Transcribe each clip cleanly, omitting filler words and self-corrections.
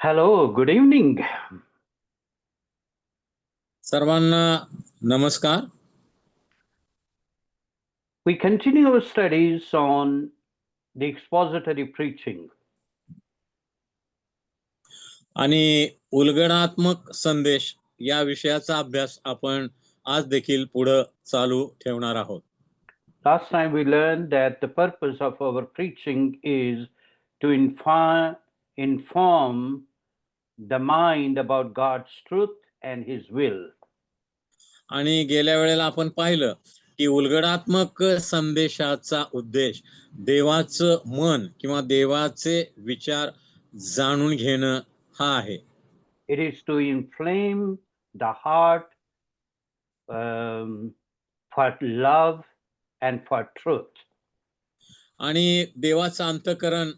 Hello, good evening. सर्वांना नमस्कार. We continue our studies on the expository preaching. आणि उलगडात्मक संदेश या विषयाचा अभ्यास आपण आज देखील पुढे चालू ठेवणार आहोत. Last time we learned that the purpose of our preaching is to inform the mind about God's truth and His will. आणि गेल्या वेळेला आपण पाहिलं की उलगडात्मक संदेशाचा उद्देश देवाचं मन किंवा देवाचे विचार जाणून घेणं हा आहे. It is to inflame the heart for love and for truth. आणि देवाचं अंतःकरण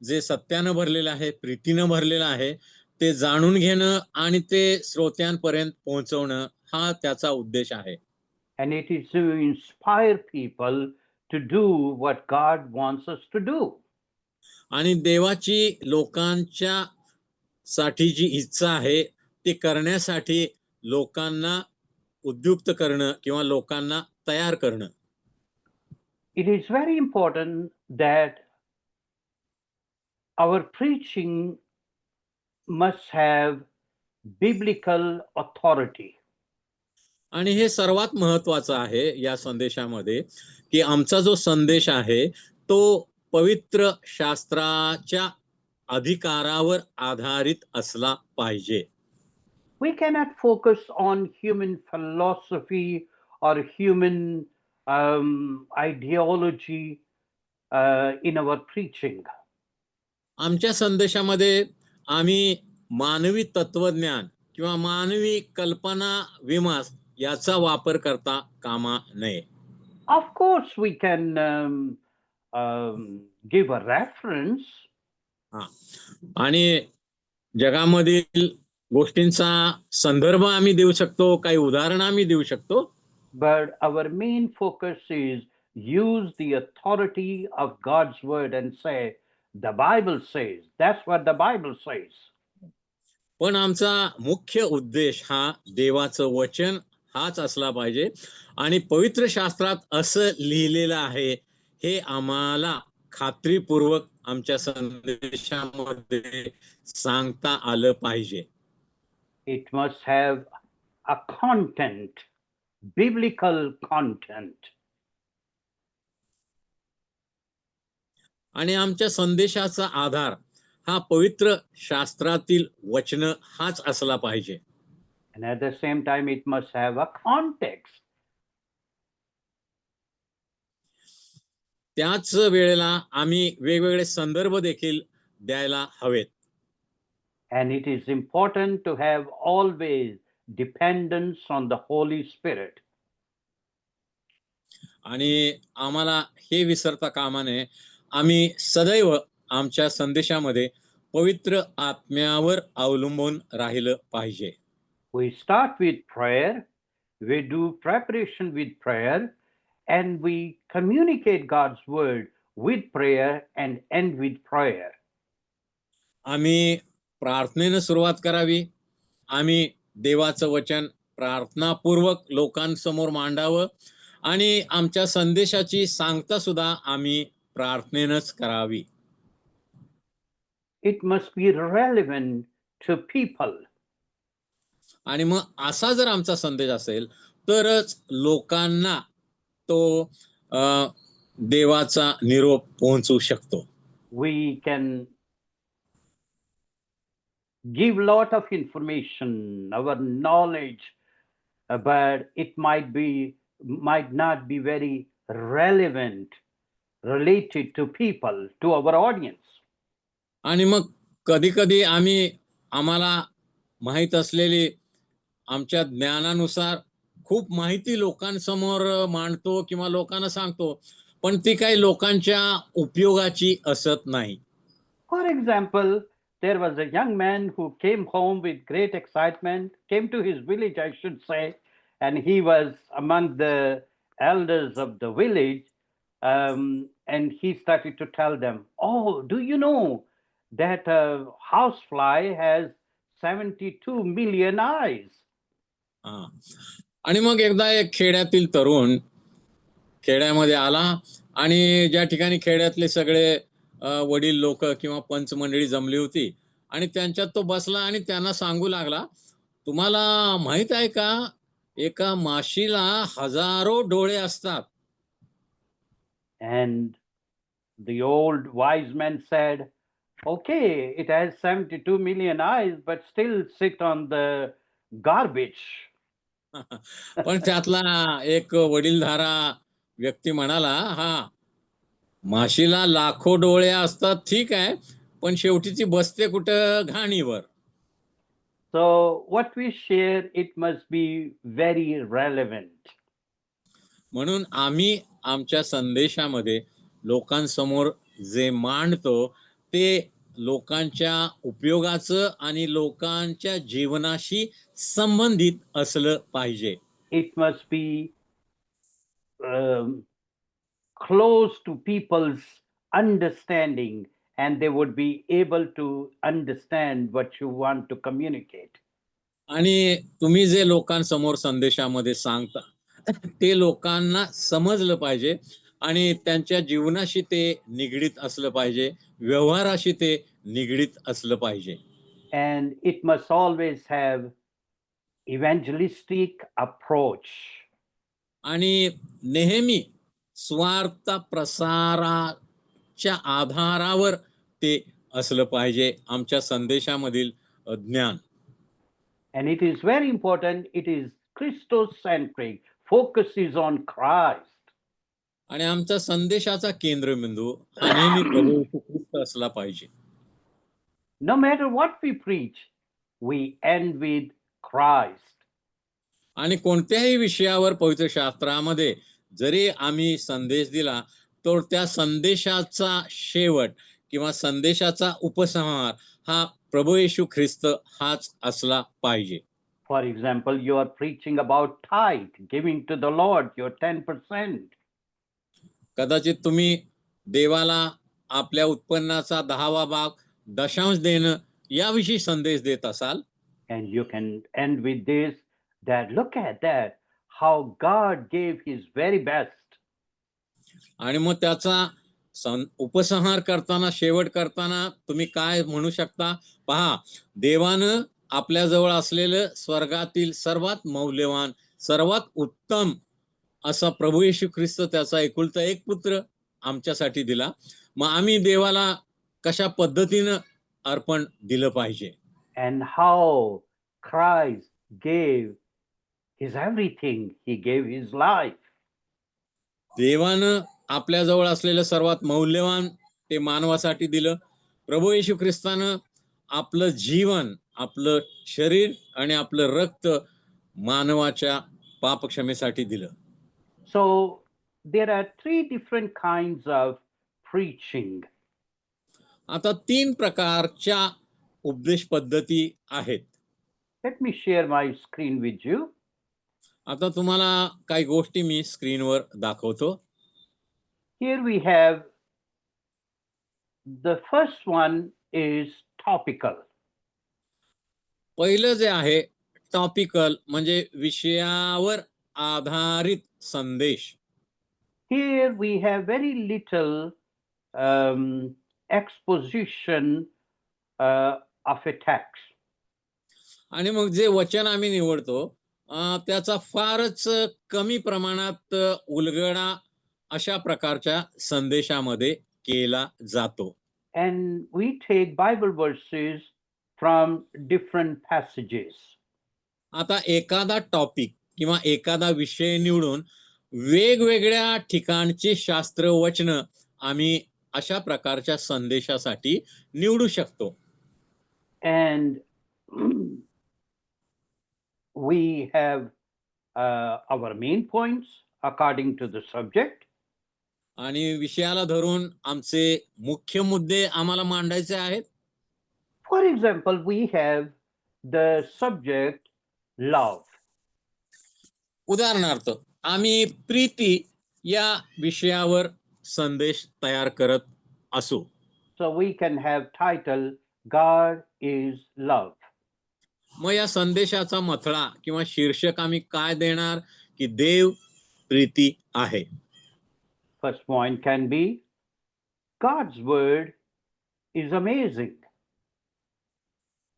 जे सत्यानं भरलेलं आहे, प्रीतीनं भरलेलं आहे, ते जाणून घेणं आणि ते श्रोत्यांपर्यंत पोहोचवणं हा त्याचा उद्देश आहे. And it is to inspire people to do what God wants us to do. आणि देवाची लोकांच्या साठी जी इच्छा आहे ती करण्यासाठी लोकांना उद्युक्त करणं किंवा लोकांना तयार करणं. It is very important that our preaching must have biblical authority. आणि हे सर्वात महत्वाचं आहे या संदेशामध्ये की आमचा जो संदेश आहे तो पवित्र शास्त्राच्या अधिकारावर आधारित असला पाहिजे. We cannot focus on human philosophy or human ideology in our preaching. आमच्या संदेशामध्ये आम्ही मानवी तत्वज्ञान किंवा मानवी कल्पना विमास याचा वापर करता कामा नये. Of course, we can give a reference. आणि जगामधील गोष्टींचा संदर्भ आम्ही देऊ शकतो, काही उदाहरण आम्ही देऊ शकतो. But our main focus is use the authority of God's word and say, the Bible says. That's what the Bible says. पण आमचा मुख्य उद्देश हा देवाचं वचन हाच असला पाहिजे आणि पवित्र शास्त्रात असं लिहिलेलं आहे हे आम्हाला खात्रीपूर्वक आमच्या संदेशामध्ये सांगता आलं पाहिजे. It must have a content, biblical content. आणि आमच्या संदेशाचा आधार हा पवित्र शास्त्रातील वचन हाच असला पाहिजे. And at the same time, it must have a context. त्याच वेळेला आम्ही वेगवेगळे संदर्भ देखील द्यायला हवेत. And it is important to have always dependence on the Holy Spirit. आणि आम्हाला हे विसरता कामा नये आम्ही सदैव आमच्या संदेशामध्ये पवित्र आत्म्यावर अवलंबून राहिलं पाहिजे. We start with prayer, we do preparation with prayer, and we communicate God's word with prayer and end with prayer. आम्ही प्रार्थनेनं सुरुवात करावी. आम्ही देवाचं वचन प्रार्थनापूर्वक लोकांसमोर मांडावं आणि आमच्या संदेशाची सांगता सुद्धा आम्ही प्रार्थनेनंच करावी. It must be relevant to people. आणि मग असा जर आमचा संदेश असेल तरच लोकांना तो देवाचा निरोप पोहोचू शकतो. We can give lot of information, our knowledge, but it might not be very relevant, related to people, to our audience. आणि मग कधी कधी आम्हाला माहित असलेली आमच्या ज्ञानानुसार खूप माहिती लोकांसमोर मांडतो किंवा लोकांना सांगतो पण ती काही लोकांच्या उपयोगाची असत नाही. For example, there was a young man who came home with great excitement, came to his village, I should say, and he was among the elders of the village, and he started to tell them, "Oh, do you know that a housefly has 72 million eyes. हा. आणि मग एकदा एक खेड्यातील तरुण खेड्यामध्ये आला आणि ज्या ठिकाणी खेड्यातले सगळे वडील लोक किंवा पंच मंडळी जमली होती आणि त्यांच्यात तो बसला आणि त्यांना सांगू लागला, तुम्हाला माहित आहे का, एका माशीला हजारो डोळे असतात. And the old wise man said, okay, it has 72 million eyes, but still sit on the garbage. पण त्यातला एक वडीलधारा व्यक्ती म्हणाला, हा, माशीला लाखो डोळे असतात ठीक आहे, पण शेवटी ती बसते कुठं, घाणीवर. So, what we share, it must be very relevant. म्हणून आम्ही आमच्या संदेशामध्ये लोकांसमोर जे मांडतो ते लोकांच्या उपयोगाचं आणि लोकांच्या जीवनाशी संबंधित असलं पाहिजे. It must be um, close to people's understanding, and they would be able to understand what you want to communicate. आणि तुम्ही जे लोकांसमोर संदेशामध्ये सांगता ते लोकांना समजलं पाहिजे आणि त्यांच्या जीवनाशी ते निगडीत असलं पाहिजे, व्यवहाराशी ते निगडीत असलं पाहिजे. And it must always have evangelistic approach. आणि नेहमी स्वार्थ प्रसाराच्या आधारावर ते असलं पाहिजे आमच्या संदेशामधील ज्ञान. And it is very important, it is Christocentric, focus is on Christ. आणि आमचा संदेशाचा केंद्रबिंदू हा नेहमी प्रभू येशू ख्रिस्त असला पाहिजे. No matter what we preach, we end with Christ. आणि कोणत्याही विषयावर पवित्र शास्त्रामध्ये जरी आम्ही संदेश दिला तर त्या संदेशाचा शेवट किंवा संदेशाचा उपसंहार हा प्रभू येशू ख्रिस्त हाच असला पाहिजे. For example, you are preaching about tithe, giving to the Lord your 10%. कदाचित तुम्ही देवाला आपल्या उत्पन्नाचा 10वा भाग दशांश देणं याविषयी संदेश देत असाल. And you can end with this, that look at that, how God gave his very best. आणि मग त्याचा उपसंहार करताना, शेवट करताना तुम्ही काय म्हणू शकता, पहा, देवानं आपल्याजवळ असलेलं स्वर्गातील सर्वात मौल्यवान, सर्वात उत्तम असा प्रभू येशू ख्रिस्त त्याचा एकुलता एक पुत्र आमच्यासाठी दिला. मग आम्ही देवाला कशा पद्धतीनं अर्पण दिलं पाहिजे. And how Christ gave his everything, he gave his life. देवानं आपल्याजवळ असलेलं सर्वात मौल्यवान ते मानवासाठी दिलं. प्रभू येशू ख्रिस्तानं आपलं जीवन, आपलं शरीर आणि आपलं रक्त मानवाच्या पापक्षमेसाठी दिलं. So there are three different kinds of preaching. आता 3 प्रकारच्या उपदेश पद्धती आहेत. Let me share my screen with you. आता तुम्हाला काही गोष्टी मी स्क्रीनवर दाखवतो. Here we have the first one is topical. पहिलं जे आहे टॉपिकल म्हणजे विषयावर आधारित संदेश. Here we have very little exposition of a text. आणि मग जे वचन आम्ही निवडतो त्याचा फारच कमी प्रमाणात उलगडा अशा प्रकारच्या संदेशामध्ये केला जातो. And we take Bible verses from different passages. आता एखादा टॉपिक किंवा एखादा विषय निवडून वेगवेगळ्या ठिकाणची शास्त्र वचन आम्ही अशा प्रकारच्या संदेशासाठी निवडू शकतो. And we have our main points according to the subject. आणि विषयाला धरून आमचे मुख्य मुद्दे आम्हाला मांडायचे आहेत. For example, we have the subject love. उदाहरणार्थ आम्ही प्रीती या विषयावर संदेश तयार करत असू. So we can have title, God is love. मग या संदेशाचा मथळा किंवा शीर्षक आम्ही काय देणार की देव प्रीती आहे. First point can be, God's word is amazing.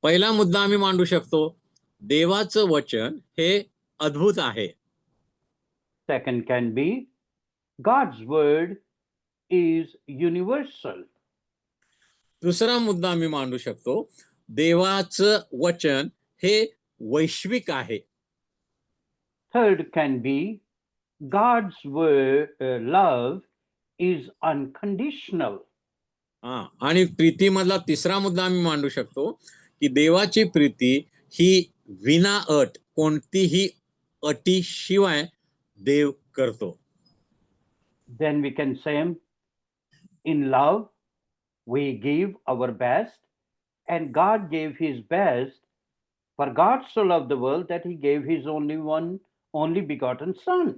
पहिला मुद्दा आम्ही मांडू शकतो, देवाचं वचन हे अद्भुत आहे. Second can be, God's word is universal. दुसरा मुद्दा आम्ही मांडू शकतो, देवाचं वचन हे वैश्विक आहे. Third can be, God's word, love is unconditional. आणि प्रीतीमधला तिसरा मुद्दा आम्ही मांडू शकतो की देवाची प्रीती ही विना अट, कोणतीही अटीशिवाय देव करतो. Then we can say, in love, we give our best, and God gave his best. For God so loved the world that he gave his only begotten son.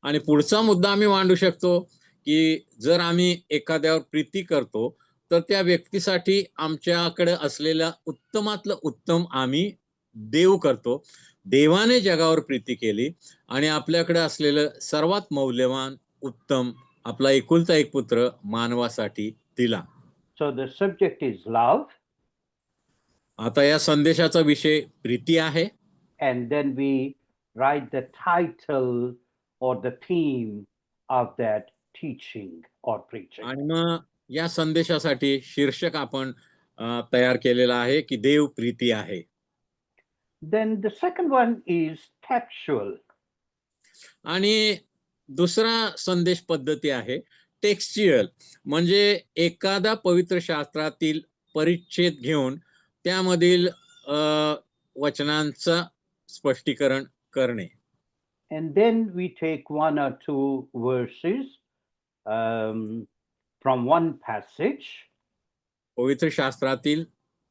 आणि पुढचा मुद्दा आम्ही मांडू शकतो की जर आम्ही एखाद्यावर प्रीती करतो तर त्या व्यक्तीसाठी आमच्याकडे असलेल्या उत्तमातलं उत्तम आम्ही देव करतो. देवाने जगावर प्रीती केली आणि आपल्याकडे असलेलं सर्वात मौल्यवान उत्तम आपला एकुलता एक पुत्र मानवासाठी दिला. So the subject is love. आता या संदेशाचा विषय प्रीती आहे. And then we write the title or the theme of that teaching or preaching. आणि मग या संदेशासाठी शीर्षक आपण तयार केलेला आहे की देव प्रीती आहे. Then the second one is textual. आणि दुसरा संदेश पद्धती आहे टेक्स्च्युअल, म्हणजे एखादा पवित्र शास्त्रातील परिच्छेद घेऊन त्यामधील वचनांचा स्पष्टीकरण करणे. And then we take one or two verses from one passage. पवित्र शास्त्रातील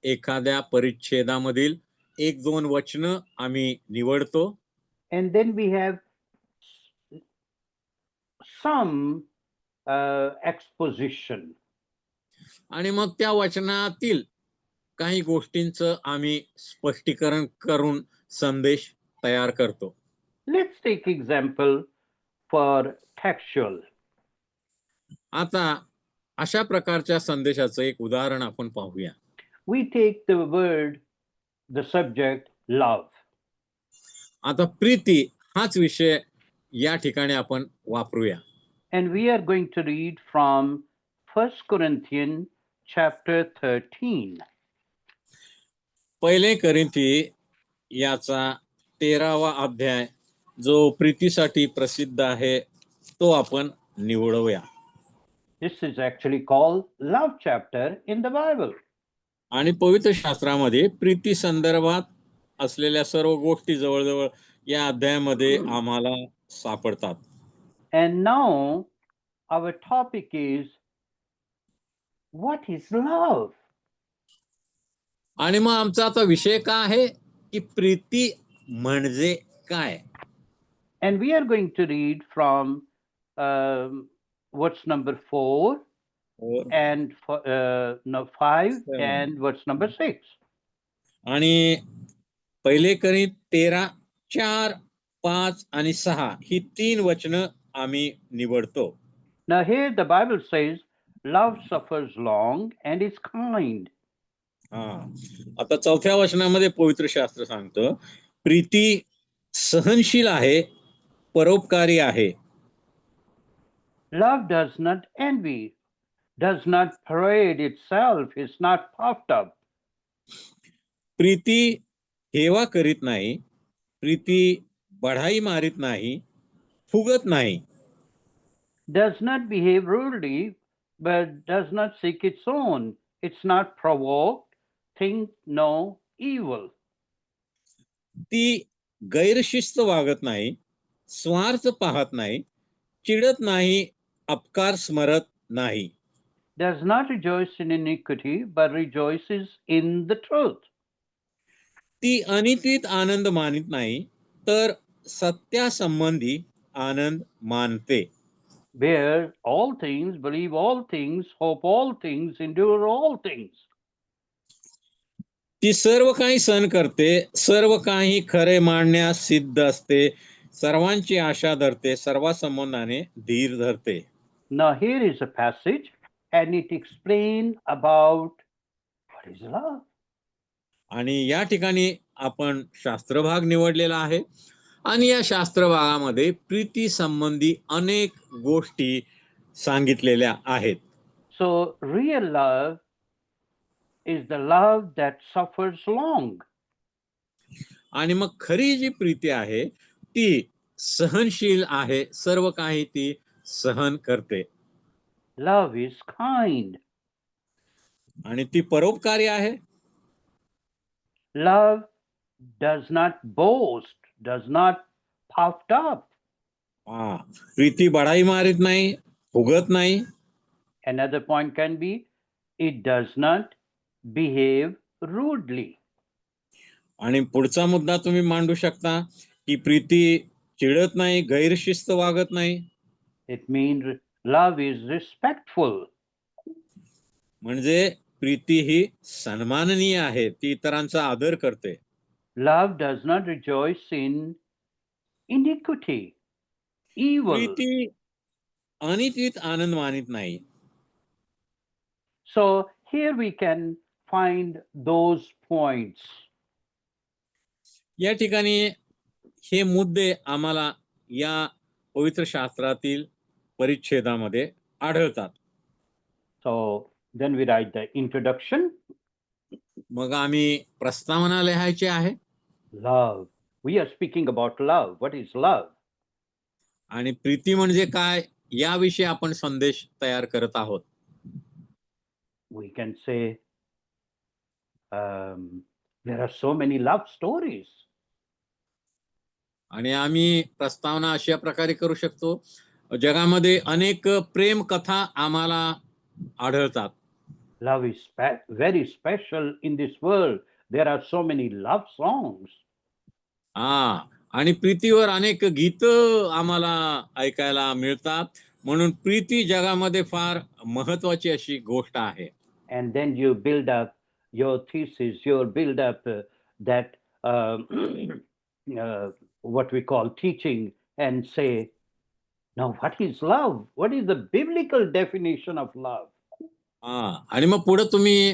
एखाद्या परिच्छेदामधील एक दोन वचन आम्ही निवडतो. And then we have some exposition. आणि मग त्या वचनातील काही गोष्टींचं आम्ही स्पष्टीकरण करून संदेश तयार करतो. Let's take example for textual. आता अशा प्रकारच्या संदेशाचं एक उदाहरण आपण पाहूया. We take the word, the subject, love. आता प्रीती हाच विषय या ठिकाणी आपण वापरूया. And we are going to read from 1 Corinthians chapter 13. पहिले कोरिंथी याचा 13वा अध्याय जो प्रीतीसाठी प्रसिद्ध आहे तो आपण निवडूया. This is actually called love chapter in the Bible. आणि पवित्र शास्त्रामध्ये प्रीती संदर्भात असलेल्या सर्व गोष्टी जवळजवळ या अध्यायामध्ये आम्हाला सापडतात. And now our topic is, what is love? आणि मग आमचा आता विषय काय आहे की प्रीती म्हणजे काय. And we are going to read from verse number 4 and 5 and verse number 6. आणि पहिले कोरिंथ 13, 4, 5 आणि 6 ही 3 वचनं आम्ही निवडतो. Now here the Bible says, love suffers long and is kind. आता 4थ्या वचनामध्ये पवित्र शास्त्र सांगतं प्रीती सहनशील आहे, परोपकारी आहे. Love does not envy, does not parade itself, is not puffed up. Preeti हेवा करीत नाही, प्रीती बढाई मारित नाही, फुगत नाही. Does not behave rudely, but does not seek its own. It's not provoked, think no evil. ती गैरशिस्त वागत नाही, स्वार्थ पाहत नाही, चिडत नाही, अपकार स्मरत नाही. Does not rejoice in iniquity, but rejoices in the truth. ती अनितीत आनंद मानित नाही, तर सत्यासंबंधी आनंद मानते. bear all things, believe all things, hope all things, endure all things. ती सर्व काही सहन करते, सर्व काही खरे मानण्यास सिद्ध असते, सर्वांची आशा धरते, सर्वांसंबंधाने धीर धरते. Now here is a passage, and it explains about what is love. आणि या ठिकाणी आपण शास्त्रभाग निवडलेला आहे आणि या शास्त्रभागामध्ये प्रीती संबंधी अनेक गोष्टी सांगितलेल्या आहेत. So real love is the love that suffers long. आणि मग खरी जी प्रीती आहे ती सहनशील आहे, सर्व काही ती सहन करते. Love is kind. आणि ती परोपकारी आहे. Love does not boast, does not puffed up. Preeti बढाई मारित नाही, फुगत नाही. Another point can be, it does not behave rudely. आणि पुढचा मुद्दा तुम्ही मांडू शकता की प्रीती चिडत नाही, गैरशिस्त वागत नाही. It means love is respectful. म्हणजे प्रीती ही सन्माननीय आहे, ती इतरांचा आदर करते. Love does not rejoice in iniquity, evil. Preeti अनितीत आनंद मानित नाही. So here we can find those points. या ठिकाणी हे मुद्दे आम्हाला या पवित्र शास्त्रातील परिच्छेदामध्ये आढळतात. So then we write the introduction. मग आम्ही प्रस्तावना लिहायची आहे. Love. We are speaking about love. What is love? आणि प्रीती म्हणजे काय याविषयी आपण संदेश तयार करत आहोत. We can say there are so many love stories. आणि आम्ही प्रस्तावना अशा प्रकारे करू शकतो, जगामध्ये अनेक प्रेम कथा आम्हाला आढळतात. Love is very special in this world. There are so many love songs. आणि प्रीतीवर अनेक गीत आम्हाला ऐकायला मिळतात, म्हणून प्रीती जगामध्ये फार महत्वाची अशी गोष्ट आहे. And then you build up your thesis, you build up that what we call teaching, and say, now what is love? What is the biblical definition of love? आणि मग पुढे तुम्ही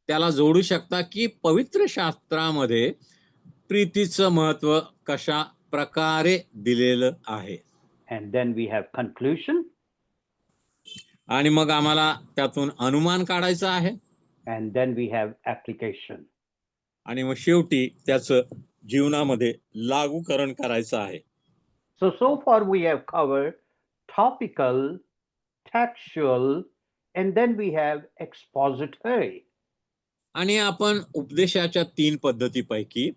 त्याला जोडू शकता की पवित्र शास्त्रामध्ये प्रीतीचं महत्व कशा प्रकारे दिलेलं आहे. And then we have conclusion. आणि मग आम्हाला त्यातून अनुमान काढायचा आहे. And then we have application. आणि मग शेवटी त्याचं जीवनामध्ये लागूकरण करायचं आहे. So far we have covered topical, textual, and then we have expository. आणि आपण उपदेशाच्या 3 पद्धतीपैकी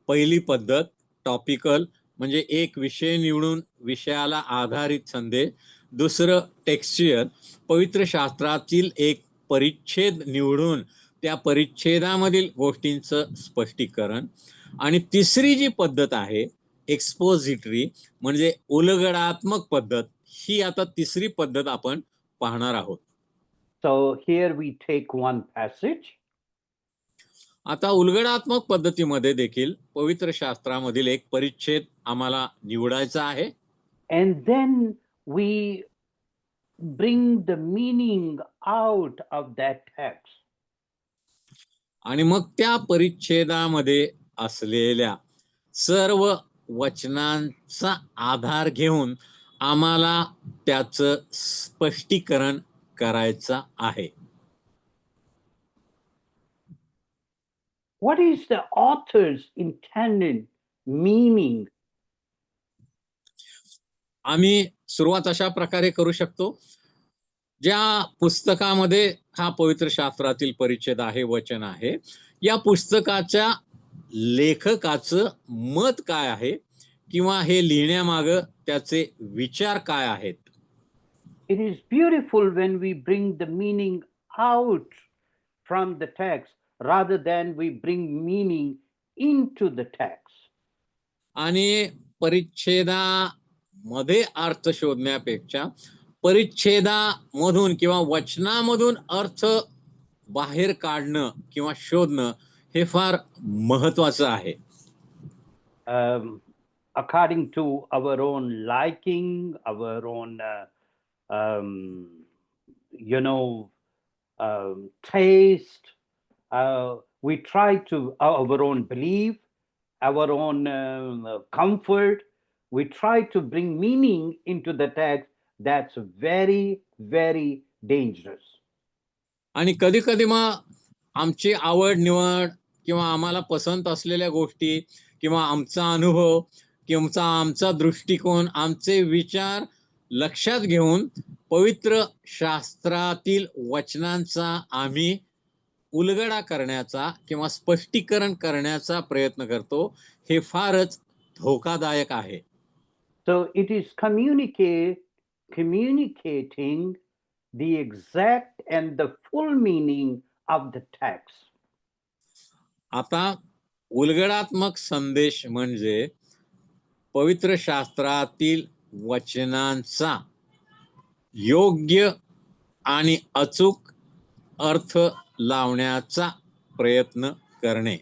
पहिली पद्धत टॉपिकल म्हणजे एक विषय निवडून विषयाला आधारित संदेश, दुसरं टेक्स्च्युअल पवित्र शास्त्रातील एक परिच्छेद निवडून त्या परिच्छेदामधील गोष्टींचं स्पष्टीकरण, आणि तिसरी जी पद्धत आहे एक्सपोजिटरी म्हणजे उलगडात्मक पद्धत, ही आता तिसरी पद्धत आपण पाहणार आहोत. So here we take one passage. आता उलगडात्मक पद्धतीमध्ये देखील पवित्र शास्त्रामधील एक परिच्छेद आम्हाला निवडायचा आहे. And then we bring the meaning out of that text. आणि मग त्या परिच्छेदामध्ये असलेल्या सर्व वचनांचा आधार घेऊन आम्हाला त्याचं स्पष्टीकरण करायचं आहे. What is the author's intended meaning? आम्ही सुरुवात अशा प्रकारे करू शकतो, ज्या पुस्तकामध्ये हा पवित्र शास्त्रातील परिच्छेद आहे, वचन आहे, या पुस्तकाच्या लेखकाचं मत काय आहे किंवा हे लिहिण्यामागे त्याचे विचार काय आहेत. It is beautiful when we bring the meaning out from the text rather than we bring meaning into the text. आणि परिच्छेदा मध्ये अर्थ शोधण्यापेक्षा परिच्छेदामधून किंवा वचनामधून अर्थ बाहेर काढणं किंवा शोधणं हे फार महत्वाचं आहे. According to our own liking, our own, taste, we try to, our own belief, our own comfort, we try to bring meaning into the text. That's very, very dangerous. आणि कधी कधी मग आमची आवड निवड किंवा आम्हाला पसंत असलेल्या गोष्टी किंवा आमचा अनुभव किंवा आमचा दृष्टिकोन, आमचे विचार लक्षात घेऊन पवित्र शास्त्रातील वचनांचा आम्ही उलगडा करण्याचा किंवा स्पष्टीकरण करण्याचा प्रयत्न करतो. हे फारच धोकादायक आहे. So it is communicating the exact and the full meaning of the text. आता उलगडात्मक संदेश म्हणजे पवित्र शास्त्रातील वचनांचा योग्य आणि अचूक अर्थ लावण्याचा प्रयत्न करणे.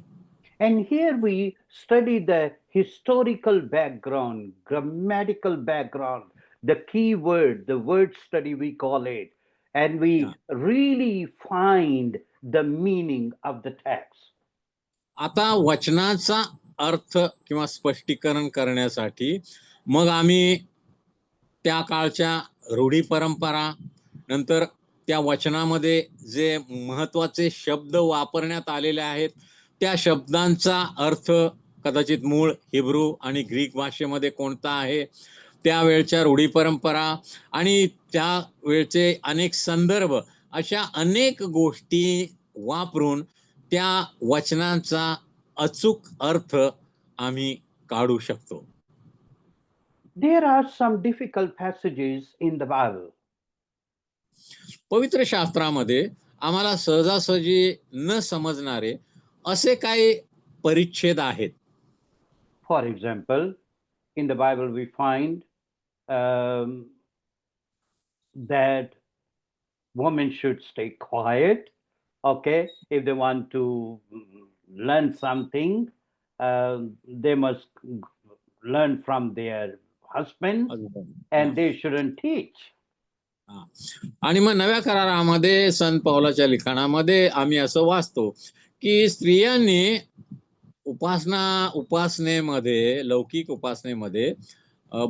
And here we study the historical background, grammatical background, the key word, the word study we call it, and we really find the meaning of the text. आता वचनाचा अर्थ किंवा स्पष्टीकरण करण्यासाठी मग आम्ही त्या काळच्या रूढी परंपरा, नंतर त्या वचनामध्ये जे महत्वाचे शब्द वापरण्यात आलेले आहेत त्या शब्दांचा अर्थ कदाचित मूळ हिब्रू आणि ग्रीक भाषेमध्ये कोणता आहे, त्यावेळच्या रूढी परंपरा आणि त्यावेळचे अनेक संदर्भ, अशा अनेक गोष्टी वापरून त्या वचनांचा अचूक अर्थ आम्ही काढू शकतो. There are some difficult passages in the Bible. पवित्र शास्त्रामध्ये आम्हाला सहजासहजी न समजणारे असे काही परिच्छेद आहेत. For example, in the Bible we find that women should stay quiet, okay? If they want to learn something, they must learn from their husband and they shouldn't teach. आणि मग नव्या करारामध्ये संत पौलाच्या लिखाणामध्ये आम्ही असं वाचतो की स्त्रियांनी उपासनेमध्ये, लौकिक उपासनेमध्ये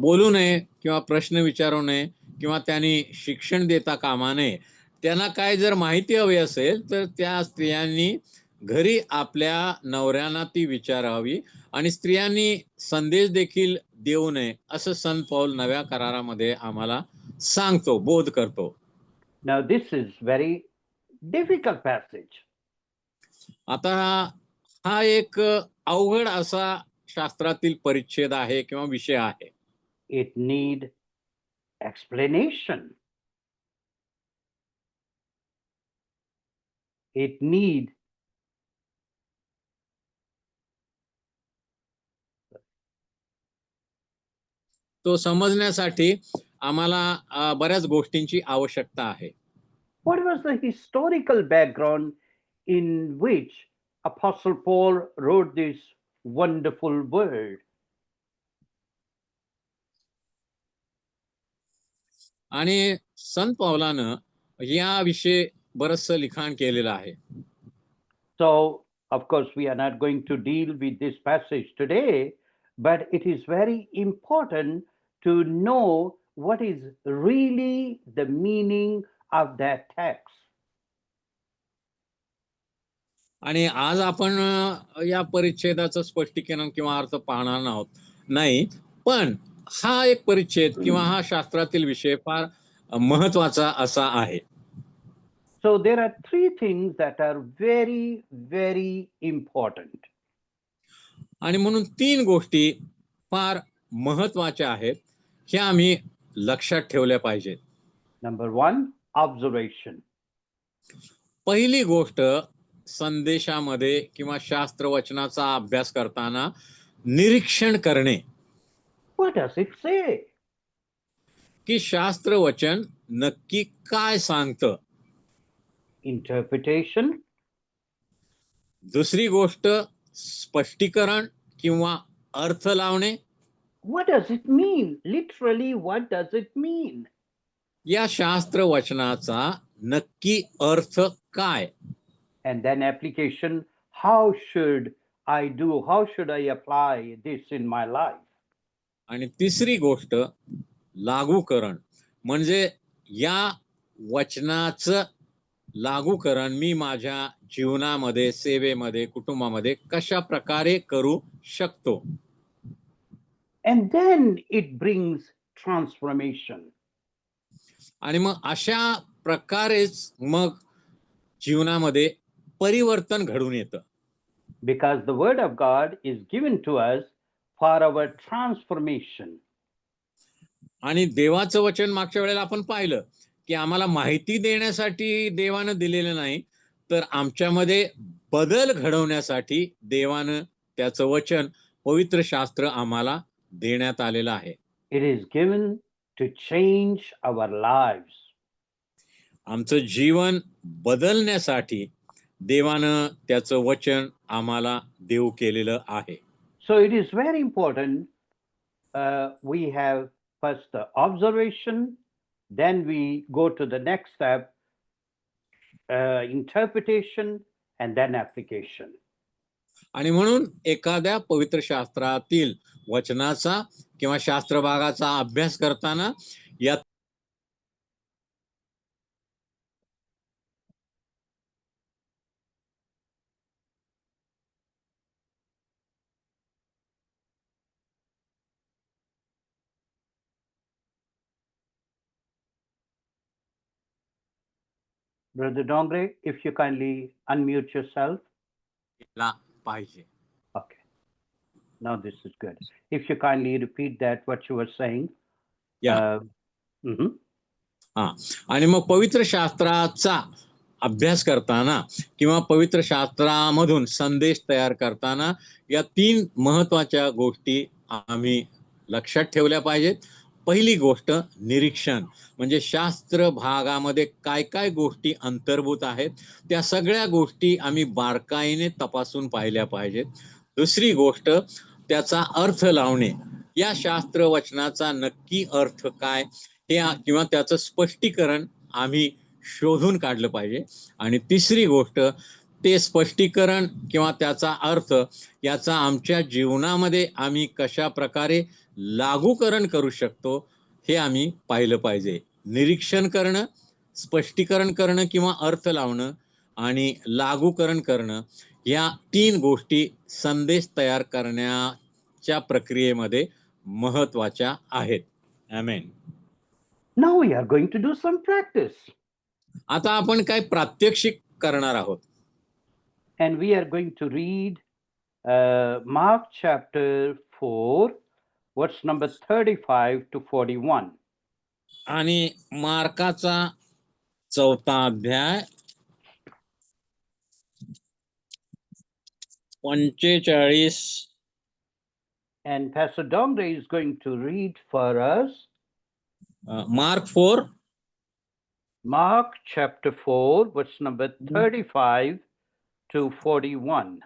बोलू नये किंवा प्रश्न विचारू नये किंवा त्यांनी शिक्षण देता कामा नये. त्यांना काय जर माहिती हवी असेल तर त्या स्त्रियांनी घरी आपल्या नवऱ्यांना ती विचारावी आणि स्त्रियांनी संदेश देखील देऊ नये, असं संत पौल नव्या करारामध्ये आम्हाला सांगतो, बोध करतो. Now this is very difficult passage. आता हा एक अवघड असा शास्त्रातील परिच्छेद आहे किंवा विषय आहे. It need explanation. It need तो समजण्यासाठी आम्हाला बऱ्याच गोष्टींची आवश्यकता आहे. What was the historical background in which Apostle Paul wrote this wonderful word? आणि संत पौलानं याविषयी बरचसं लिखाण केलेलं आहे. So, of course, we are not going to deal with this passage today, but it is very important to know what is really the meaning of that text. आणि आज आपण या परिच्छेदाचं स्पष्टीकरण किंवा अर्थ पाहणार नाही, पण हा एक परिच्छेद किंवा हा शास्त्रातील विषय फार महत्वाचा असा आहे. So there are three things that are very, very important. आणि म्हणून 3 गोष्टी फार महत्वाच्या आहेत, ह्या आम्ही लक्षात ठेवल्या पाहिजेत. Number one, observation. पहिली गोष्ट, संदेशामध्ये किंवा शास्त्रवचनाचा अभ्यास करताना निरीक्षण करणे. What does it say? की शास्त्र वचन नक्की काय सांगतं. Interpretation. दुसरी गोष्ट स्पष्टीकरण किंवा अर्थ लावणे. What does it mean? Literally, what does it mean? या शास्त्र वचनाचा नक्की अर्थ काय. And then application. How should I do? How should I apply this in my life? आणि तिसरी गोष्ट लागूकरण, म्हणजे या वचनाचं लागूकरण मी माझ्या जीवनामध्ये, सेवेमध्ये, कुटुंबामध्ये कशा प्रकारे करू शकतो. And then it brings transformation. आणि मग अशा प्रकारेच मग जीवनामध्ये परिवर्तन घडून येतं. Because the word of God is given to us for our transformation. आणि देवाचं वचन मागच्या वेळेला आपण पाहिलं की आम्हाला माहिती देण्यासाठी देवानं दिलेलं नाही, तर आमच्यामध्ये बदल घडवण्यासाठी देवानं त्याचं वचन, पवित्र शास्त्र आम्हाला देण्यात आलेलं आहे. It is given to change our lives. आमचं जीवन बदलण्यासाठी देवानं त्याचं वचन आम्हाला देऊ केलेलं आहे. So it is very important. We have first the observation, then we go to the next step, interpretation, and then application. आणि म्हणून एखाद्या पवित्र शास्त्रातील वचनाचा किंवा शास्त्र भागाचा अभ्यास करताना या Brother Dongre, if you kindly unmute yourself. पाहिजे. Okay. Now this is good. If you kindly repeat that, what you were saying. Yeah. Mhm. आणि मग पवित्र शास्त्राचा अभ्यास करताना किंवा पवित्र शास्त्रामधून संदेश तयार करताना या 3 महत्वाच्या गोष्टी आम्ही लक्षात ठेवल्या पाहिजेत. पहिली गोष्ट निरीक्षण, म्हणजे शास्त्र भागामध्ये काय काय गोष्टी अंतर्भूत आहेत त्या सगळ्या गोष्टी आम्ही बारकाईने तपासून पाहिल्या पाहिजेत. दुसरी गोष्ट त्याचा अर्थ लावणे, या शास्त्र वचनाचा नक्की अर्थ काय हे किंवा त्याचं स्पष्टीकरण आम्ही शोधून काढलं पाहिजे. आणि तिसरी गोष्ट ते स्पष्टीकरण किंवा त्याचा अर्थ याचा आमच्या जीवनामध्ये आम्ही कशा प्रकारे लागूकरण करू शकतो हे आम्ही पाहिलं पाहिजे. निरीक्षण करणं, स्पष्टीकरण करणं किंवा अर्थ लावणं आणि लागूकरण करणं, या 3 गोष्टी संदेश तयार करण्याच्या प्रक्रियेमध्ये महत्वाच्या आहेत. आमेन. Now we are going to do some practice. आता आपण काय प्रात्यक्षिक करणार आहोत. And we are going to read Mark chapter 4, verse number 35 to 41. आणि मार्काचा 4था अध्याय 45. And Pastor Dongre is going to read for us Mark 4. Mark chapter 4, verse number 35 to 41.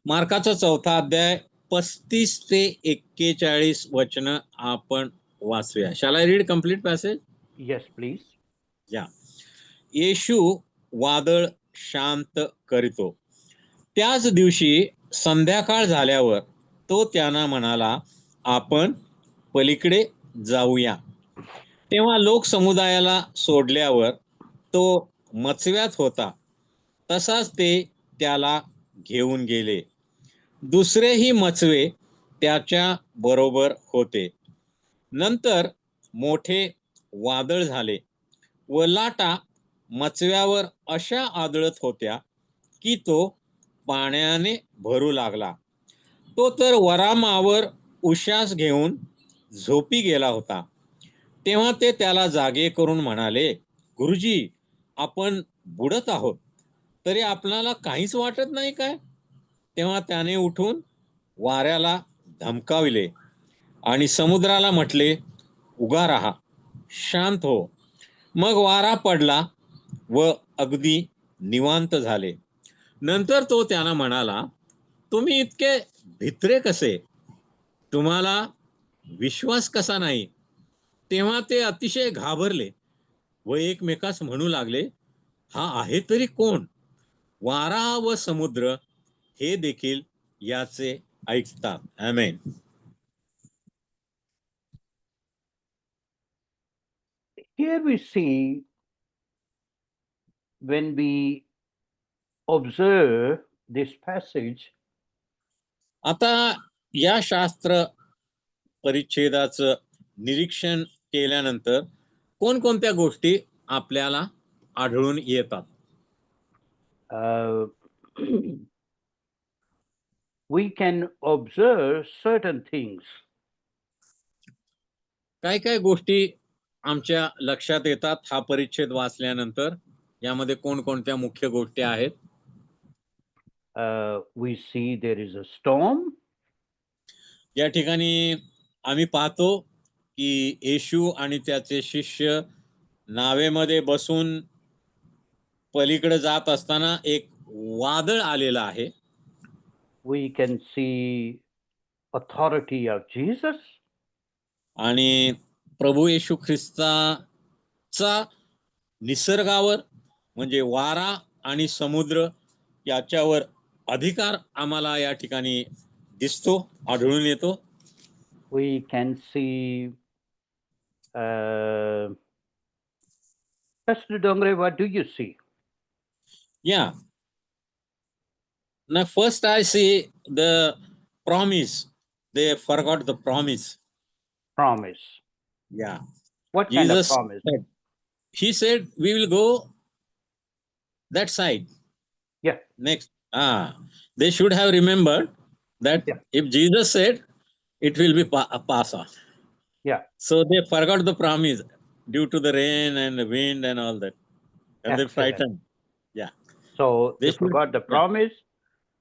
मार्काचा 4था अध्याय 35 ते 41 वचन आपण वाचूया. Shall I read complete passage? Yes, please. या. येशू वादळ शांत करीतो. त्याच दिवशी संध्याकाळ झाल्यावर तो त्यांना म्हणाला, आपण पलीकडे जाऊया. तेव्हा लोक समुदायाला सोडल्यावर तो मचव्यात होता. तसाच ते त्याला घेऊन गेले. दुसरेही मचवे त्याच्या बरोबर होते. नंतर मोठे वादळ झाले व लाटा मचव्यावर अशा आदळत होत्या की तो पाण्याने भरू लागला. तो तर वरामावर उश्वास घेऊन झोपी गेला होता. तेव्हा ते त्याला जागे करून म्हणाले, गुरुजी, आपण बुडत आहोत, तरी आपल्याला काहीच वाटत नाही काय? तेव्हा त्याने उठून वाऱ्याला धमकाविले आणि समुद्राला म्हटले, उगा राहा, शांत हो. मग वारा पडला व अगदी निवांत झाले. नंतर तो त्यांना म्हणाला, तुम्ही इतके भित्रे कसे? तुम्हाला विश्वास कसा नाही? तेव्हा ते अतिशय घाबरले व एकमेकास म्हणू लागले, हा आहे तरी कोण? वारा व समुद्र हे देखील याचे ऐकतात. आमेन. Here we see, when we observe this passage, आता या शास्त्र परिच्छेदाचं निरीक्षण केल्यानंतर कोणकोणत्या गोष्टी आपल्याला आढळून येतात? uh, we can observe certain things. काय काय गोष्टी आमच्या लक्षात येतात हा परिच्छेद वाचल्यानंतर? यामध्ये कोणकोणत्या मुख्य गोष्टी आहेत? We see there is a storm. या ठिकाणी आम्ही पाहतो की येशू आणि त्याचे शिष्य नावेमध्ये बसून पलीकडे जात असताना एक वादळ आलेलं आहे. We can see authority of Jesus. आणि प्रभू येशू ख्रिस्ताचा निसर्गावर म्हणजे वारा आणि समुद्र याच्यावर अधिकार आम्हाला या ठिकाणी दिसतो, आढळून येतो. We can see, Pastor Dongre, what do you see? Yeah. Now first I see the promise. They forgot the promise. Promise. Yeah. What kind of Jesus promise? said, he said, we will go that side. Yeah. Next. They should have remembered that Yeah. if Jesus said, it will be pass on. Yeah. So they forgot the promise due to the rain and the wind and all that. And they Excellent. frightened. Yeah. So They they should- forgot the yeah. promise.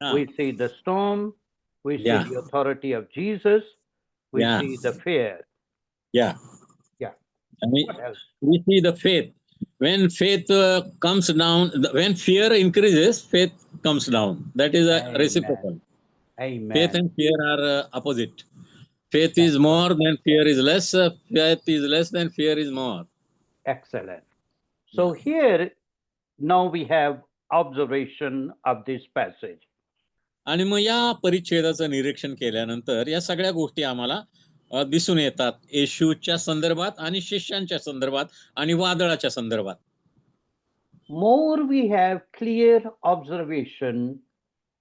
Ah. We see the storm. We see Yeah. the authority of Jesus. We Yeah. see the fear. Yeah. Yeah. I mean, What else? we see the faith. When faith comes down, when fear increases, faith comes down. That is a Amen. reciprocal. Amen. Faith and fear are opposite. Faith That's is more than fear is less. Faith is less than fear is more. Excellent. So here, now we have observation of this passage. आणि मग या परिच्छेदाचं निरीक्षण केल्यानंतर या सगळ्या गोष्टी आम्हाला दिसून येतात येशूच्या संदर्भात आणि शिष्यांच्या संदर्भात आणि वादळाच्या संदर्भात. More we have clear observation,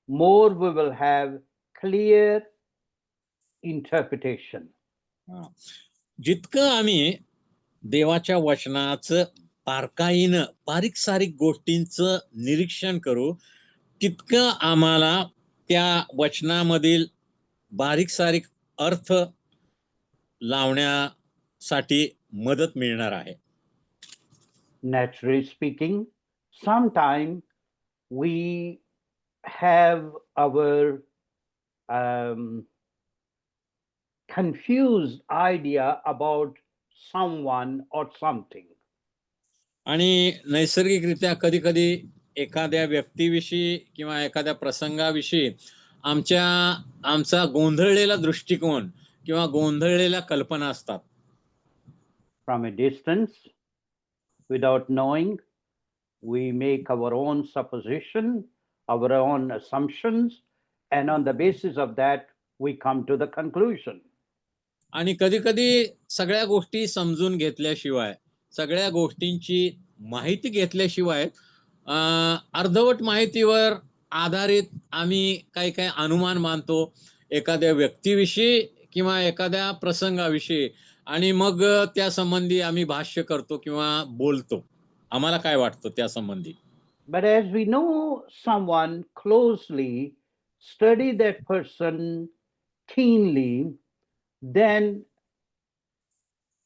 more we will have clear interpretation. जितकं आम्ही देवाच्या वचनाचं बारकाईनं बारीक सारीक गोष्टींचं निरीक्षण करू तितकं आम्हाला त्या वचनामधील बारीक सारीक अर्थ लावण्यासाठी मदत मिळणार आहे. Naturally speaking, sometimes we have our confused idea about someone or something. आणि नैसर्गिकरित्या कधी कधी एखाद्या व्यक्तीविषयी किंवा एखाद्या प्रसंगाविषयी आमचा गोंधळलेला दृष्टिकोन किंवा गोंधळलेल्या कल्पना असतात. From a distance, without knowing, we make our own supposition, our own assumptions, and on the basis of that, we come to the conclusion. आणि कधी कधी सगळ्या गोष्टी समजून घेतल्याशिवाय सगळ्या गोष्टींची माहिती घेतल्याशिवाय अर्धवट माहितीवर आधारित आम्ही काही काही अनुमान मानतो एखाद्या व्यक्तीविषयी किंवा एखाद्या प्रसंगाविषयी आणि मग त्या संबंधी आम्ही भाष्य करतो किंवा बोलतो. आम्हाला काय वाटतं त्या संबंधी? But as we know someone closely, study that person keenly, then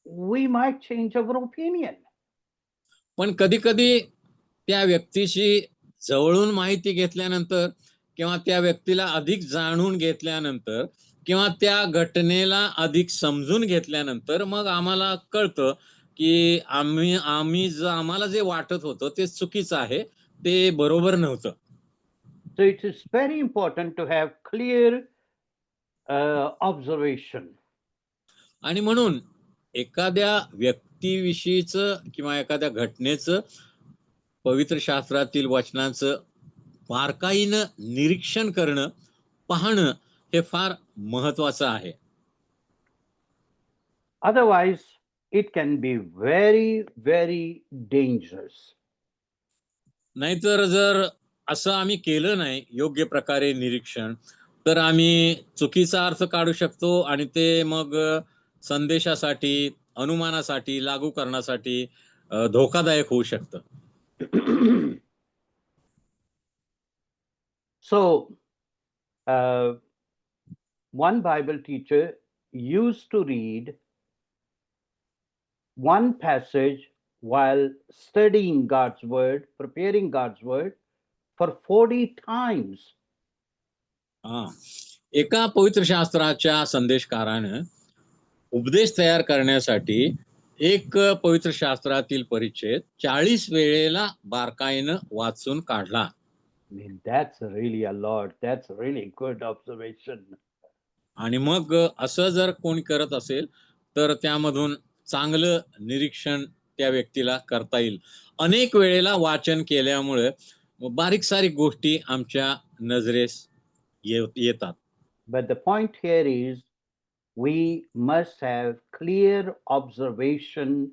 we might change our opinion. पण कधी कधी त्या व्यक्तीशी जवळून माहिती घेतल्यानंतर किंवा त्या व्यक्तीला अधिक जाणून घेतल्यानंतर किंवा त्या घटनेला अधिक समजून घेतल्यानंतर मग आम्हाला कळतं की आम्हाला जे वाटत होतं ते चुकीचं आहे, ते बरोबर नव्हतं. So it is very important to have clear observation. आणि म्हणून एखाद्या व्यक्तीविषयीचं किंवा एखाद्या घटनेचं पवित्र शास्त्रातील वचनांचं बारकाईनं निरीक्षण करणं, पाहणं हे फार महत्वाचं आहे. Otherwise, it can be very, very dangerous. नाहीतर जर असं आम्ही केलं नाही योग्य प्रकारे निरीक्षण, तर आम्ही चुकीचा अर्थ काढू शकतो आणि ते मग संदेशासाठी, अनुमानासाठी, लागू करण्यासाठी धोकादायक होऊ शकतं. So, one Bible teacher used to read one passage while studying God's word, preparing God's word for 40 times. हा. एका पवित्र शास्त्राच्या संदेशकारानं उपदेश तयार करण्यासाठी एक पवित्र शास्त्रातील परिच्छेद 40 वेळेला बारकाईनं वाचून काढला. I mean, that's really a lot. That's really good observation. आणि मग असं जर कोणी करत असेल तर त्यामधून चांगलं निरीक्षण त्या व्यक्तीला करता येईल. अनेक वेळेला वाचन केल्यामुळे बारीक सारीक गोष्टी आमच्या नजरेस येतात. But the point here is we must have clear observation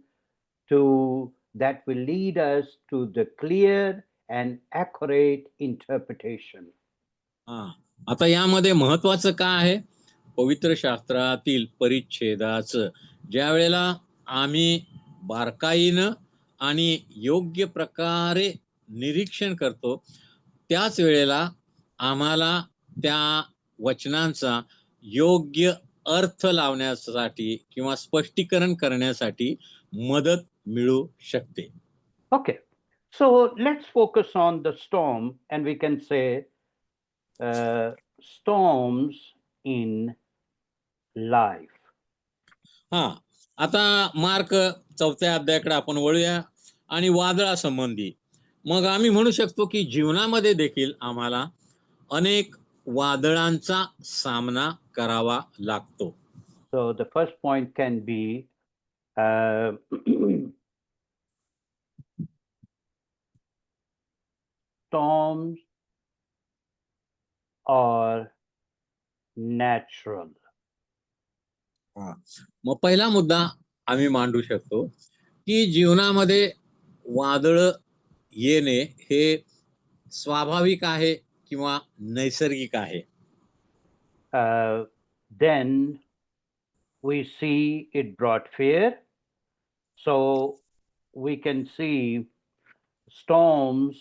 that will lead us to the clear and accurate interpretation. हा. आता यामध्ये महत्वाचं काय आहे? पवित्र शास्त्रातील परिच्छेदाचं ज्या वेळेला आम्ही बारकाईनं आणि योग्य प्रकारे निरीक्षण करतो, त्याच वेळेला आम्हाला त्या वचनांचा योग्य अर्थ लावण्यासाठी किंवा स्पष्टीकरण करण्यासाठी मदत मिळू शकते. Okay, so let's focus on the storm, and we can say storms in life. हा. आता मार्क 4 अध्यायाकडे आपण वळूया आणि वादळासंबंधी मग आम्ही म्हणू शकतो की जीवनामध्ये देखील आम्हाला अनेक वादळांचा सामना करावा लागतो. So the first point can be storms are natural. मग पहिला मुद्दा आम्ही मांडू शकतो की जीवनामध्ये वादळ येणे हे स्वाभाविक आहे किंवा नैसर्गिक आहे. Then we see it brought fear. So we can see storms